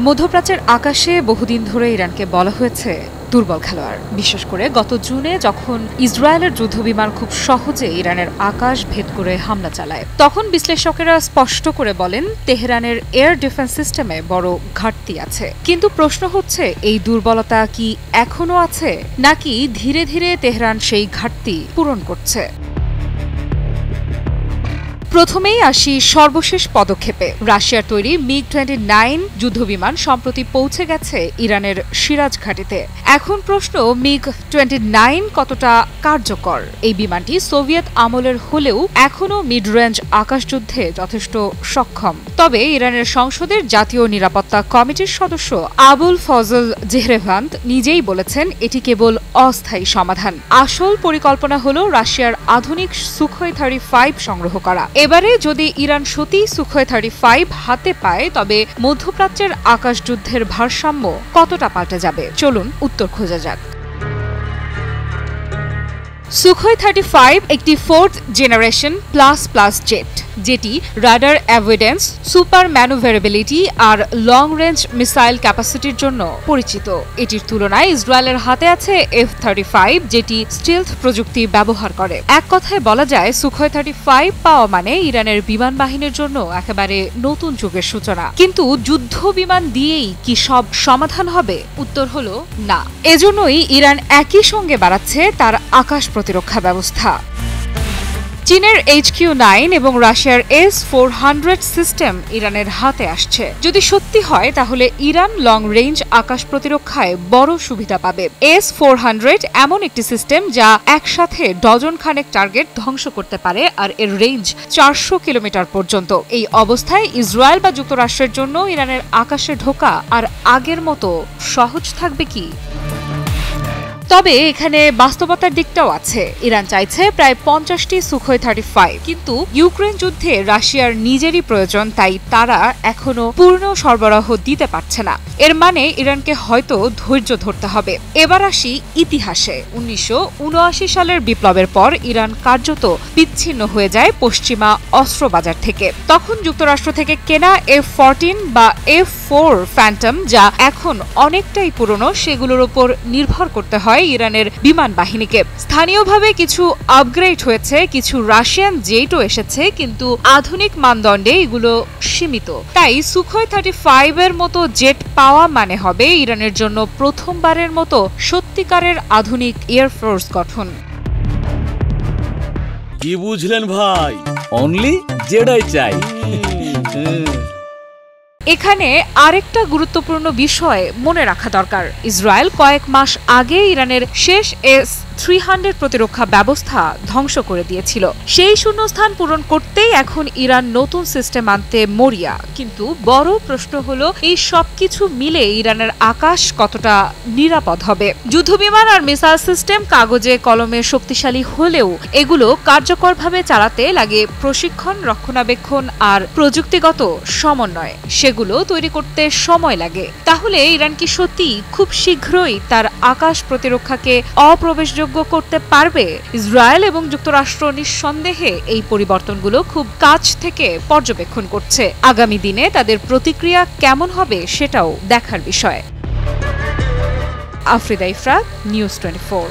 মধ্যপ্রাচ্যের আকাশে বহুদিন ধরে ইরানকে বলা হয়েছে দুর্বল খেলোয়াড়। বিশেষ করে গত জুনে যখন ইসরায়েলের যুদ্ধবিমান খুব সহজে ইরানের আকাশ ভেদ করে হামলা চালায়, তখন বিশ্লেষকেরা স্পষ্ট করে বলেন তেহরানের এয়ার ডিফেন্স সিস্টেমে বড় ঘাটতি আছে। কিন্তু প্রশ্ন হচ্ছে, এই দুর্বলতা কি এখনো আছে, নাকি ধীরে ধীরে তেহরান সেই ঘাটতি পূরণ করছে? প্রথমেই আসি সর্বশেষ পদক্ষেপে। রাশিয়ার তৈরি MiG-29 যুদ্ধবিমান সম্প্রতি পৌঁছে গেছে ইরানের সিরাজ ঘাঁটিতে। এখন প্রশ্ন, MiG-29 কতটা কার্যকর? এই বিমানটি সোভিয়েত আমলের হলেও এখনও মিড রেঞ্জ আকাশযুদ্ধে যথেষ্ট সক্ষম। তবে ইরানের সংসদের জাতীয় নিরাপত্তা কমিটির সদস্য আবুল ফজল জেহরেভান্দ নিজেই বলেছেন, এটি কেবল অস্থায়ী সমাধান। আসল পরিকল্পনা হল রাশিয়ার আধুনিক সুখোই 35 সংগ্রহ করা। এবারে যদি ইরান সত্যিই সুখোই 35 হাতে পায়, তবে মধ্যপ্রাচ্যের আকাশযুদ্ধের ভারসাম্য কতটা পাল্টে যাবে? চলুন উত্তর খোঁজা যাক। সুখোই 35 একটি 4th জেনারেশন প্লাস জেট, যেটি রাডার অ্যাভয়েডেন্স, সুপার ম্যানুভারেবিলিটি আর লং রেঞ্জ মিসাইল ক্যাপাসিটির জন্য পরিচিত। এটির তুলনায় ইসরায়েলের হাতে আছে F-35, যেটি স্টিলথ প্রযুক্তি ব্যবহার করে। এক কথায় বলা যায়, সুখোই 35 পাওয়া মানে ইরানের বিমান বাহিনীর জন্য একেবারে নতুন যুগের সূচনা। কিন্তু যুদ্ধ বিমান দিয়েই কি সব সমাধান হবে? উত্তর হলো না। এজন্যই ইরান একই সঙ্গে বাড়াচ্ছে তার আকাশ প্রতিরক্ষা ব্যবস্থা। চীনের HQ-9 এবং রাশিয়ার S-400 সিস্টেম ইরানের হাতে আসছে। যদি সত্যি হয়, তাহলে ইরান লং রেঞ্জ আকাশ প্রতিরক্ষায় বড় সুবিধা পাবে। S-400 এমন একটি সিস্টেম যা একসাথে ডজন খানেক টার্গেট ধ্বংস করতে পারে, আর এর রেঞ্জ 400 কিলোমিটার পর্যন্ত। এই অবস্থায় ইসরায়েল বা যুক্তরাষ্ট্রের জন্য ইরানের আকাশে ঢোকা আর আগের মতো সহজ থাকবে কি? তবে এখানে বাস্তবতার দিকটাও আছে। ইরান চাইছে প্রায় 50টি সুখোই 35, কিন্তু ইউক্রেন যুদ্ধে রাশিয়ার নিজেরই প্রয়োজন, তাই তারা এখনো পূর্ণ সরবরাহ দিতে পারছে না। এর মানে ইরানকে হয়তো ধৈর্য ধরতে হবে। এবার আসি ইতিহাসে। 1979 সালের বিপ্লবের পর ইরান কার্যত বিচ্ছিন্ন হয়ে যায় পশ্চিমা অস্ত্র বাজার থেকে। তখন যুক্তরাষ্ট্র থেকে কেনা F-14 বা F-4 ফ্যান্টম, যা এখন অনেকটাই পুরনো, সেগুলোর উপর নির্ভর করতে হয় ইরানের বিমান বাহিনীকে। স্থানীয়ভাবে কিছু আপগ্রেড হয়েছে, কিছু রাশিয়ান জেটও এসেছে, কিন্তু আধুনিক মানদণ্ডে এগুলো সীমিত। তাই সুখোই 35 এর মতো জেট পাওয়া মানে হবে ইরানের জন্য প্রথমবারের মতো সত্যিকারের আধুনিক এয়ারফোর্স গঠন। কি বুঝলেন ভাই? অনলি জেডাই চাই। এখানে আরেকটা গুরুত্বপূর্ণ বিষয় মনে রাখা দরকার। ইসরায়েল কয়েক মাস আগে ইরানের শেষ S-300 প্রতিরক্ষা ব্যবস্থা ধ্বংস করে দিয়েছিল। সেই শূন্যস্থান পূরণ করতেই এখন ইরান নতুন সিস্টেম আনতে মরিয়া। কিন্তু বড় প্রশ্ন হলো, এই সবকিছু মিলে ইরানের আকাশ কতটা নিরাপদ হবে? যুদ্ধবিমান আর মিসাইল সিস্টেম কাগজে কলমে শক্তিশালী হলেও এগুলো কার্যকরভাবে চালাতে লাগে প্রশিক্ষণ, রক্ষণাবেক্ষণ আর প্রযুক্তিগত সমন্বয়। সেগুলো তৈরি করতে সময় লাগে। তাহলে ইরান কি সত্যি খুব শীঘ্রই তার আকাশ প্রতিরক্ষাকে অপ্রবেশযোগ্য করতে পারবে? ইসরায়েল এবং যুক্তরাষ্ট্র নিঃসন্দেহে এই পরিবর্তনগুলো খুব কাছ থেকে পর্যবেক্ষণ করছে। আগামী দিনে তাদের প্রতিক্রিয়া কেমন হবে সেটাও দেখার বিষয়। আফ্রিদা ইফরাত, নিউজ 24।